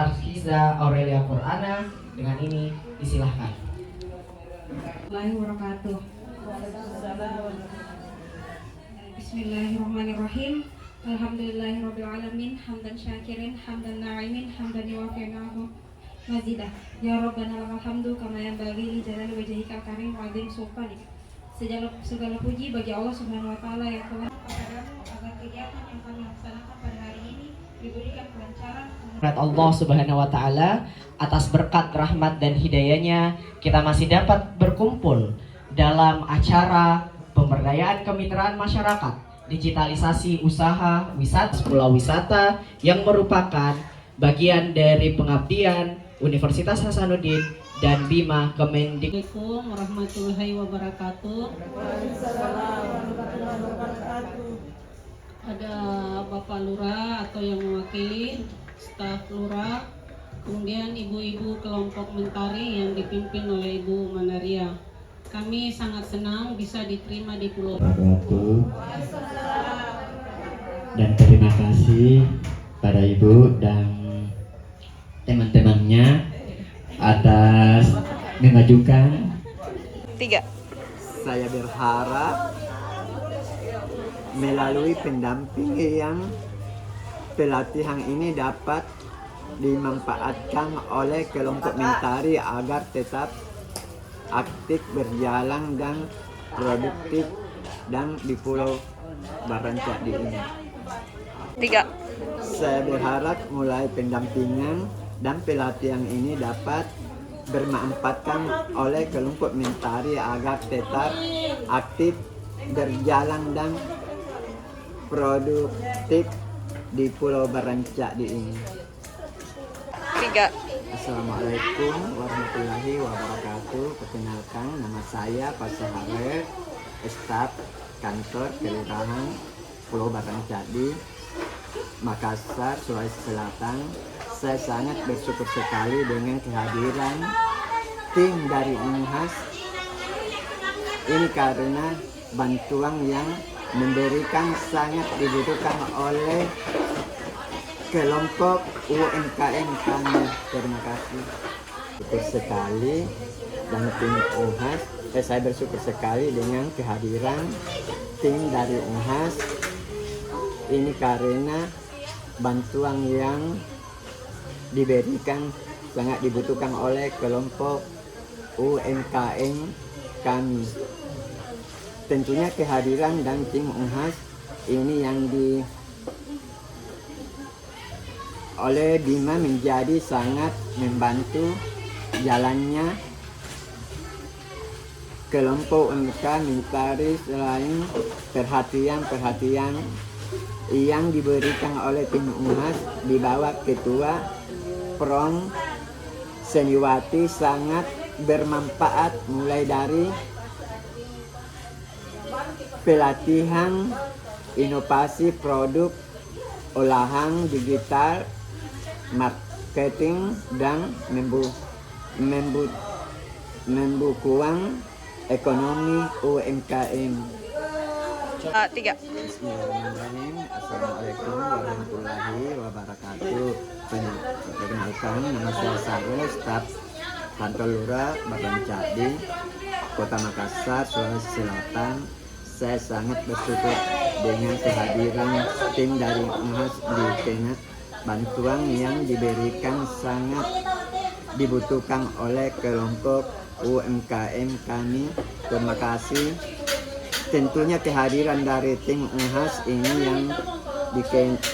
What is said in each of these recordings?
Farhiza Aurelia Qur'ana. Dengan ini disilahkan. Wabarakatuh. Bismillahirrahmanirrahim. Alhamdulillahirabbil alamin, hamdan syakirin, hamdan na'imin, hamdan yuwafi ni'amahu mazidah. Ya Rabbana lakal hamdu kama yanbaghi li jalali wajhikal karim wa 'azimi sultanik. Segala puji bagi Allah Subhanahu wa taala yang telah kepadamu agar kegiatan yang kami laksanakan pada hari ini diberikan kelancaran. Allah Subhanahu wa taala, atas berkat rahmat dan hidayahnya kita masih dapat berkumpul dalam acara pemberdayaan kemitraan masyarakat, digitalisasi usaha wisata pulau wisata yang merupakan bagian dari pengabdian Universitas Hasanuddin dan Bima Kemendikbud. Assalamualaikum warahmatullahi wabarakatuh. Ada Bapak Lurah atau yang mewakili staf Lurah, kemudian ibu-ibu kelompok mentari yang dipimpin oleh Ibu Manaria. Kami sangat senang bisa diterima di Pulau Wabarakatuh. Dan terima kasih pada Ibu dan teman-temannya atas mengajukan. 3. Saya berharap melalui pendampingan pelatihan ini dapat dimanfaatkan oleh kelompok mentari agar tetap aktif, berjalan dan produktif dan di Pulau Barancadi ini. 3. Saya berharap mulai pendampingan dan pelatihan ini dapat bermanfaatkan oleh kelompok mentari agar tetap aktif, berjalan dan produktif di Pulau Barancadi ini. 3. Assalamualaikum warahmatullahi wabarakatuh. Perkenalkan, nama saya Pak Saharet, staf kantor kelurahan Pulau Barancadi, Makassar, Sulawesi Selatan. Saya sangat bersyukur sekali dengan kehadiran tim dari Unhas ini karena bantuan yang memberikan sangat dibutuhkan oleh kelompok UMKM kami. Terima kasih. Syukur sekali dan tim Unhas. Saya bersyukur sekali dengan kehadiran tim dari Unhas ini karena bantuan yang diberikan sangat dibutuhkan oleh kelompok UMKM kami. Tentunya kehadiran dan tim Unhas ini yang oleh Bima menjadi sangat membantu jalannya kelompok UMKM mentari selain perhatian yang diberikan oleh tim Unhas di bawah Ketua Prom Seniwati sangat bermanfaat, mulai dari pelatihan inovasi produk olahan digital, marketing dan membukuan ekonomi UMKM. 3. Bismillahirrahmanirrahim. Assalamualaikum warahmatullahi wabarakatuh. Perkenalkan, nama saya Sarul, staf kantor Lurah Barancadi, Kota Makassar, Sulawesi Selatan. Saya sangat bersyukur dengan kehadiran tim dari Unhas di tengah bantuan yang diberikan sangat dibutuhkan oleh kelompok UMKM kami. Terima kasih. Tentunya kehadiran dari tim Unhas ini yang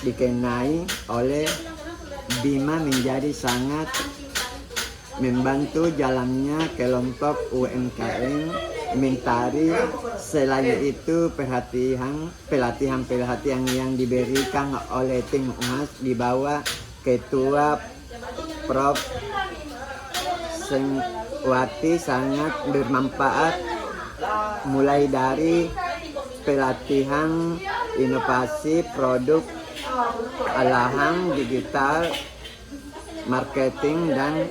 dikenai oleh Bima menjadi sangat membantu jalannya kelompok UMKM mentari. Selain itu pelatihan yang diberikan oleh tim Unhas di bawah Ketua Prof. Seniwati sangat bermanfaat, mulai dari pelatihan inovasi produk olahan digital, marketing dan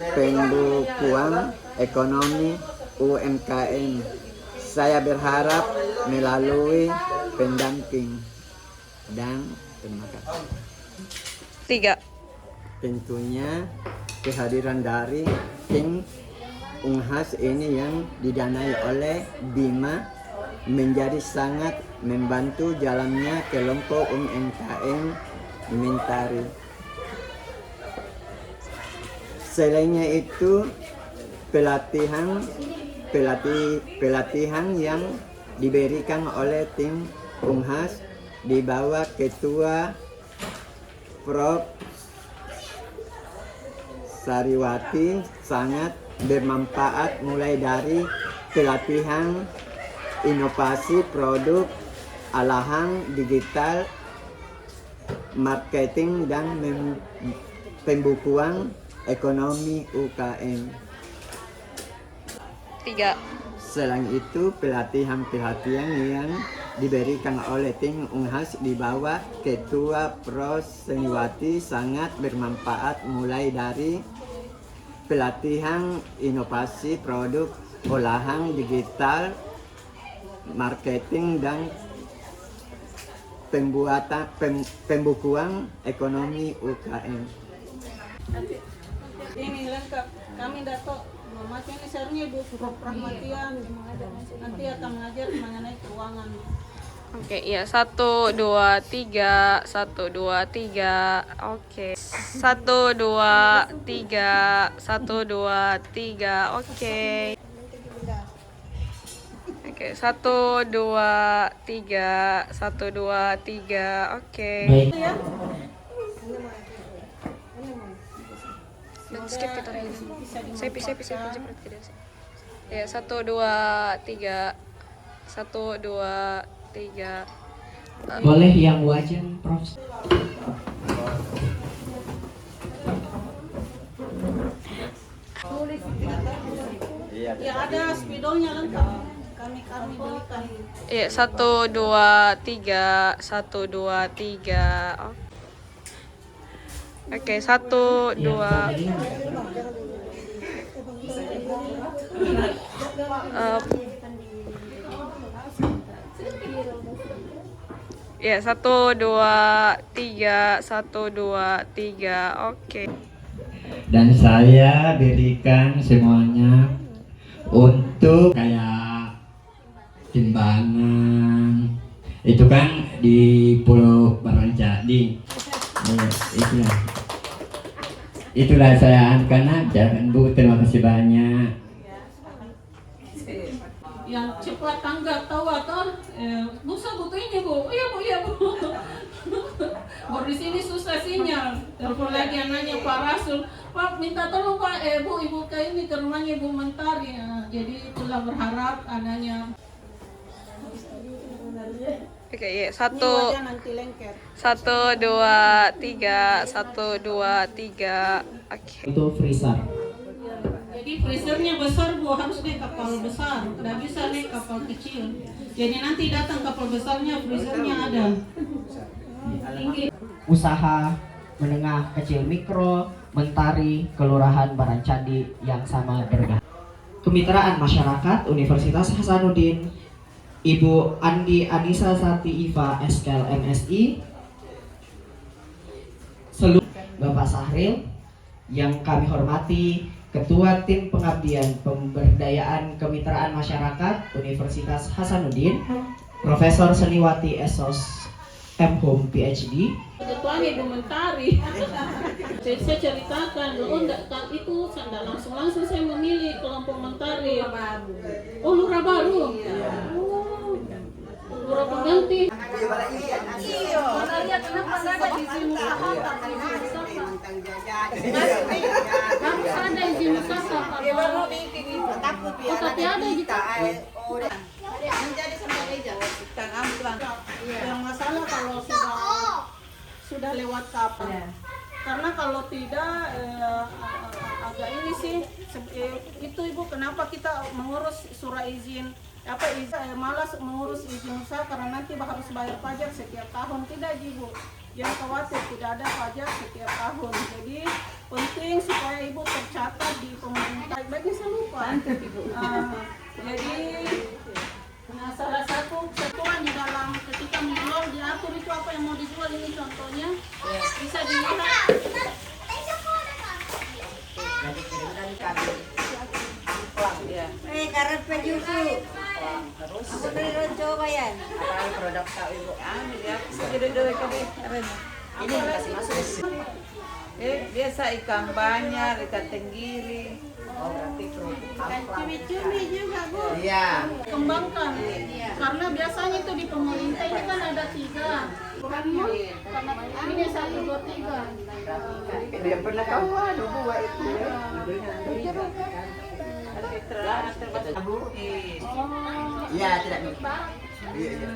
pembukuan ekonomi UMKM. Saya berharap melalui pendamping dan terima kasih. 3. tentunya kehadiran dari tim Unhas ini yang didanai oleh Bima menjadi sangat membantu jalannya kelompok UMKM Mentari. Selainnya itu pelatihan yang diberikan oleh tim Unhas di bawah Ketua Prof. Sariwati sangat bermanfaat, mulai dari pelatihan inovasi produk, alahan digital, marketing, dan pembukuan ekonomi UKM. 3. Selain itu, pelatihan yang diberikan oleh tim Unhas di bawah Ketua Prof. Sariwati sangat bermanfaat, mulai dari pelatihan inovasi produk, olahan digital, marketing, dan pembukuan ekonomi UKM. Ini lengkap. Kami Dato Mamatia ini seharusnya Ibu Prof. Rahmatia nanti akan mengajar mengenai keuangan. Oke, iya 1 2 3 1 2 3. Oke. 1 2 3 1 2 3. Oke. Oke, 1 2 3 1 2 3. Oke. Baik. Dan skip kita lagi. Saya bisa cepat tidak sih. Ya, 1 2 3 1 2 3. Boleh yang wajan, Prof. Ya ada spidolnya lengkap. Kami belikan. Iya, 1 2 3 1 2 3. Oke, 1 2. Ya, 1 2 3 1 2 3. Oke. Dan saya berikan semuanya untuk kayak timbangan. Itu kan di Pulau Barancadi. Itulah saya karena jangan Bu, terima kasih banyak. Yang cepat tanggap tahu atau busa butuh ini Bu. Iya Bu. Baru di sini susah sinyal. Telepon lagi anaknya Pak Rasul. Pak minta tolong Pak Bu, Ibu ke ini ke rumahnya Ibu Mentari. Jadi itulah berharap anaknya. Oke, ya. 1 Nanti lengket. 1 2 3 1 2 3. Oke. Itu freezer. Jadi freezernya besar Bu, harus naik kapal besar. Tidak bisa naik kapal kecil. Jadi nanti datang kapal besarnya, freezernya ada. Tinggi. Usaha menengah kecil mikro Mentari Kelurahan Barancadi yang sama bergaya. Kemitraan Masyarakat Universitas Hasanuddin, Ibu Andi Anissa Sati Iva SKL MSI, seluruh Bapak Sahril yang kami hormati, Ketua Tim Pengabdian Pemberdayaan Kemitraan Masyarakat Universitas Hasanuddin, Profesor Seniwati Esos M.Hum PhD. Ketuanya Ibu Mentari. Jadi saya ceritakan, itu tidak langsung saya memilih kelompok Mentari. Oh, Lurah Baru. Lurah pengganti. Kenapa ada izin usaha? Harus ada izin usaha. Tapi ada gitu. Yang masalah kalau sudah lewat kapal. Karena kalau tidak agak ini sih itu Ibu, kenapa kita mengurus surat izin malas mengurus izin usaha karena nanti harus bayar pajak setiap tahun. Tidak Ibu, jangan khawatir, tidak ada pajak setiap tahun. Jadi penting supaya Ibu tercatat di pemerintah. Baiknya saya lupa. Jadi salah satu ketentuan di dalam ketika menjual diatur itu apa yang mau dijual, ini contohnya bisa dilihat Ini dikasih masuk. Biasa ikan banyak, ikan tenggiri. Oh, berarti kerupuk amplang. Cumi-cumi juga Bu. Iya. Kembangkan. Karena biasanya itu di pemerintah ini kan ada 3. Karena ini 1, 2, 3. Dia pernah kawan, dua itu. Iya, tidak lupa. Iya, iya.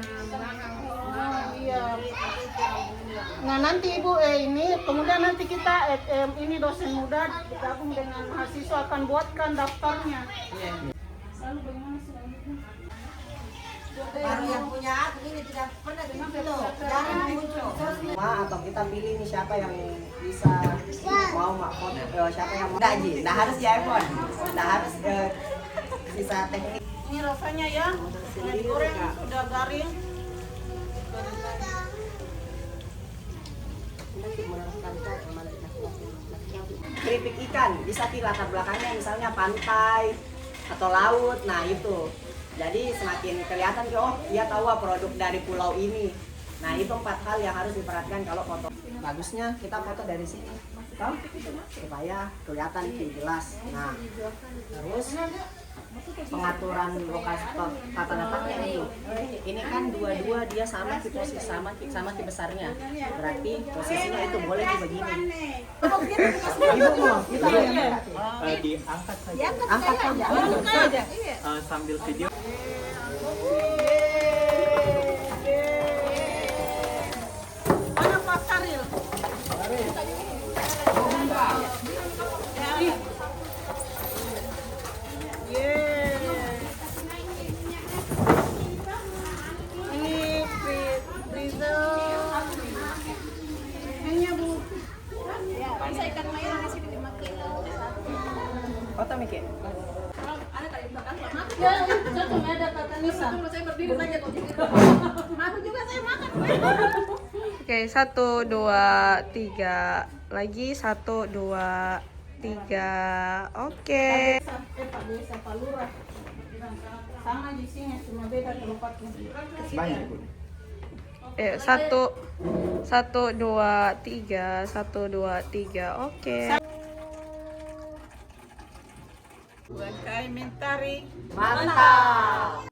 Iya. Nah nanti Ibu ini kemudian nanti kita ini dosen muda digabung dengan mahasiswa akan buatkan daftarnya. Lalu bagaimana selanjutnya? Baru yang punya aku ini tidak pernah begitu loh, jarang muncul. Atau kita pilih nih siapa yang bisa mau foto, siapa yang mau. Nggak harus di iPhone, nggak harus bisa teknik. Ini rasanya ya, digoreng sudah garing. Keripik ikan bisa di latar belakangnya misalnya pantai atau laut, nah itu. Jadi semakin kelihatan oh dia tahu produk dari pulau ini. Nah itu 4 hal yang harus diperhatikan kalau foto. Bagusnya kita foto dari sini, toh? Supaya kelihatan jelas. Nah terus pengaturan lokasi tata letaknya itu. Ini kan dua-dua dia sama di posisi sama di besarnya. Berarti posisinya itu boleh di begini. Ibu mau kita Diangkat saja. angkat saja. Sambil video. Mana Pak Saril? Ini freezer. Hanya Bu. Bisa ikan mayang di sini 5 kilo. Foto Miki. Ya, satu ada tata nisan. Saya berdiri saja kok. Aku juga saya makan. Oke, 1, 2, 3. Lagi 1, 2, 3. Oke. Pak Desa, Pak Lurah. Sama di sini, cuma beda tempatnya. Banyak, Bu. 1, 2, 3. 1, 2, 3. Oke. Bangkai mentari. Mantap.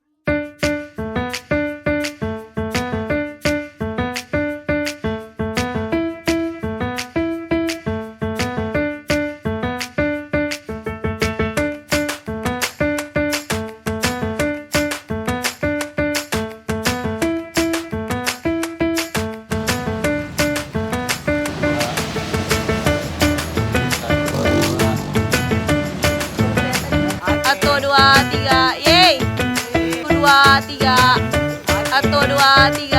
Satu, dua, tiga, yeay. 1, 2, 3. 1, 2, 3.